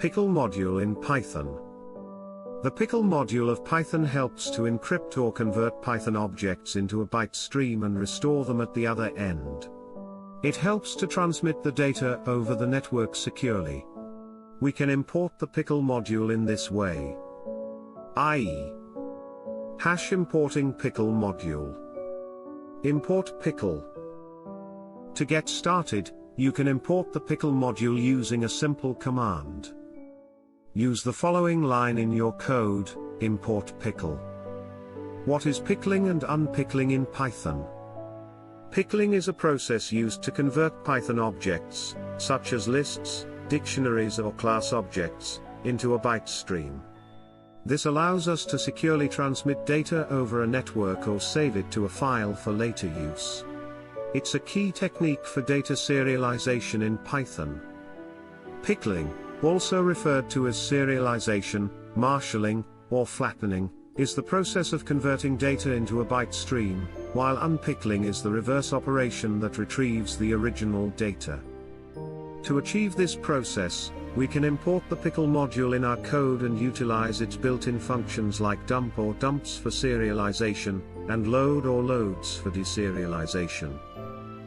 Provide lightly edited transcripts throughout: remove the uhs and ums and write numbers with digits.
Pickle module in Python. The Pickle module of Python helps to encrypt or convert Python objects into a byte stream and restore them at the other end. It helps to transmit the data over the network securely. We can import the Pickle module in this way, i.e. hash importing Pickle module. Import Pickle. To get started, you can import the Pickle module using a simple command. Use the following line in your code: import Pickle. What is pickling and unpickling in Python? Pickling is a process used to convert Python objects, such as lists, dictionaries or class objects, into a byte stream. This allows us to securely transmit data over a network or save it to a file for later use. It's a key technique for data serialization in Python. Pickling, also referred to as serialization, marshalling, or flattening, is the process of converting data into a byte stream, while unpickling is the reverse operation that retrieves the original data. To achieve this process, we can import the Pickle module in our code and utilize its built-in functions like dump or dumps for serialization, and load or loads for deserialization.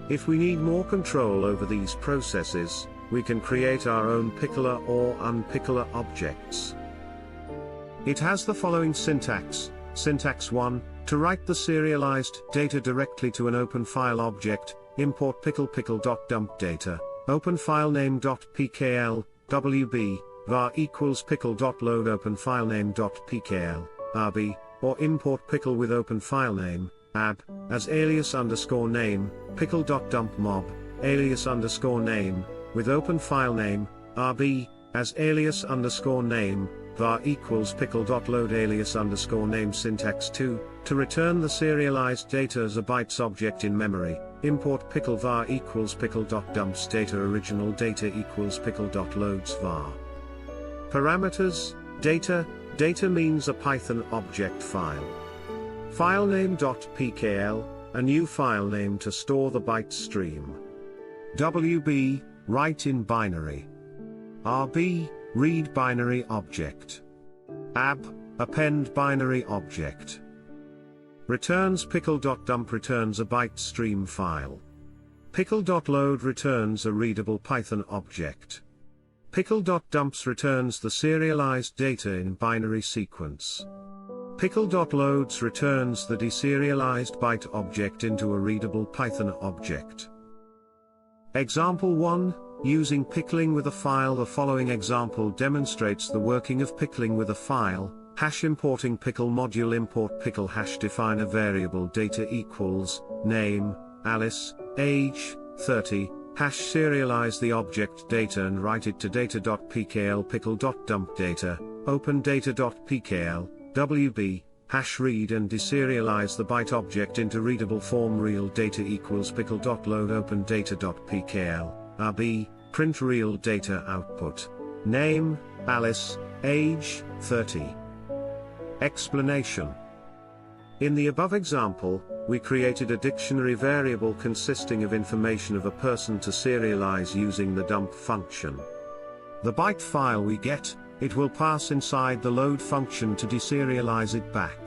If we need more control over these processes, we can create our own pickler or unpickler objects. It has the following syntax. Syntax 1, to write the serialized data directly to an open file object, import pickle.dump data, open filename.pkl, wb, var equals pickle.load open filename.pkl, rb, or import pickle with open filename, ab, as alias underscore name, pickle.dump mob, alias underscore name, with open filename, rb, as alias underscore name, var equals pickle.load alias underscore name. Syntax 2, to return the serialized data as a bytes object in memory, import pickle var equals pickle.dumps data original data equals pickle.loads var. Parameters, data means a Python object file. Filename.pkl, a new file name to store the byte stream. WB, write in binary. RB, read binary object. AB, append binary object. Returns pickle.dump returns a byte stream file. Pickle.load returns a readable Python object. Pickle.dumps returns the serialized data in binary sequence. Pickle.loads returns the deserialized byte object into a readable Python object. Example 1, using pickling with a file. The following example demonstrates the working of pickling with a file. Hash importing Pickle module. Import Pickle hash define a variable data equals name, Alice, age, 30, hash serialize the object data and write it to data.pkl pickle.dump data, open data.pkl, wb, hash read and deserialize the byte object into readable form. Real data equals pickle.load open data.pkl, rb, print real data output, name, Alice, age, 30. Explanation. In the above example, we created a dictionary variable consisting of information of a person to serialize using the dump function. The byte file we get, it will pass inside the load function to deserialize it back.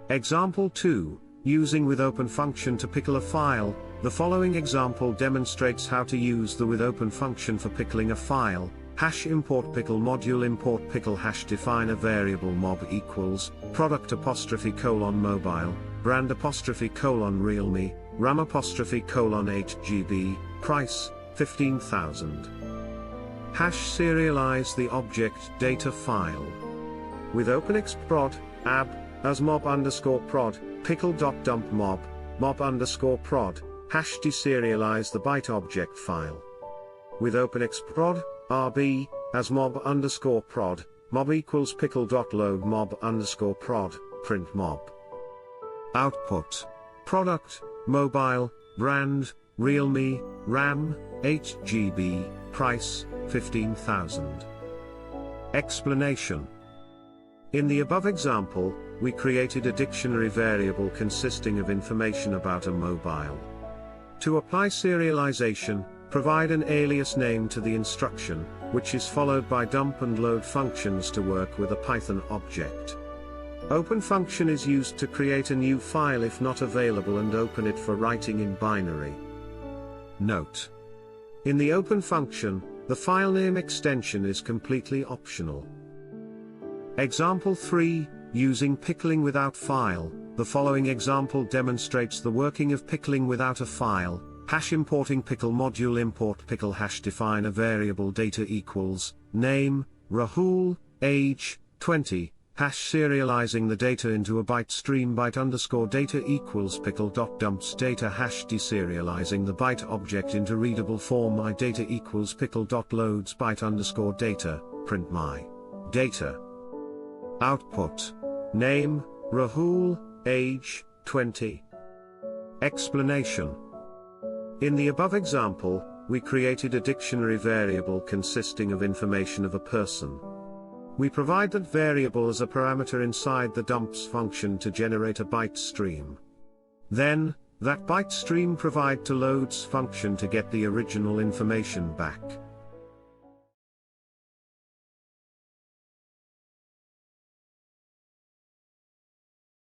Example 2, using with open function to pickle a file. The following example demonstrates how to use the with open function for pickling a file. Hash import Pickle module. Import Pickle hash define a variable mob equals product apostrophe colon mobile, brand apostrophe colon realme, ram apostrophe colon 8GB, price 15,000. Hash serialize the object data file. With openexprod, ab, as mob underscore prod, pickle.dump mob, mob underscore prod, hash deserialize the byte object file. With openexprod, rb, as mob underscore prod, mob equals pickle.load mob underscore prod, print mob. Output, product, mobile, brand, realme, ram, 8GB, price, 15,000. Explanation. In the above example, we created a dictionary variable consisting of information about a mobile. To apply serialization, provide an alias name to the instruction, which is followed by dump and load functions to work with a Python object. Open function is used to create a new file if not available and open it for writing in binary. Note: in the open function, the file name extension is completely optional. Example 3, using pickling without file. The following example demonstrates the working of pickling without a file. Importing pickle module import pickle define a variable data equals name Rahul age 20 serializing the data into a byte stream byte_data equals pickle.dumps data deserializing the byte object into readable form my data equals pickle.loads byte_data print my data. Output name Rahul age 20. Explanation: in the above example, we created a dictionary variable consisting of information of a person. We provide that variable as a parameter inside the dumps function to generate a byte stream. Then, that byte stream provide to loads function to get the original information back.